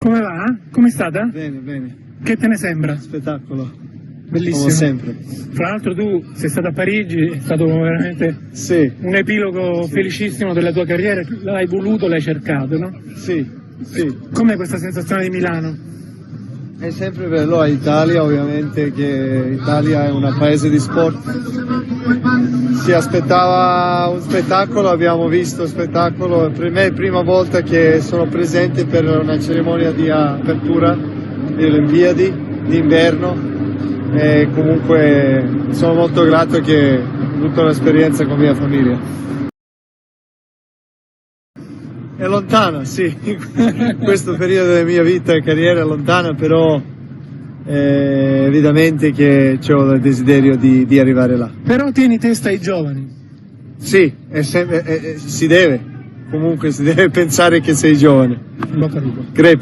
Come va? Com'è stata? Bene, bene. Che te ne sembra? Spettacolo. Bellissimo. Come sempre. Fra l'altro tu sei stato a Parigi, è stato veramente Sì, un epilogo felicissimo della tua carriera, l'hai voluto, l'hai cercato, no? sì, sì. Com'è questa sensazione di Milano? È sempre bello a Italia, ovviamente, che Italia è un paese di sport. Si aspettava un spettacolo, abbiamo visto spettacolo. Per me è la prima volta che sono presente per una cerimonia di apertura delle Olimpiadi d'inverno e comunque sono molto grato che ho avuto un'esperienza con mia famiglia. È lontana, sì, questo periodo della mia vita e carriera è lontana, però evidentemente che ho il desiderio di arrivare là. Però tieni testa ai giovani. Sì, si deve, comunque si deve pensare che sei giovane. Bocca al lupo. Crepi.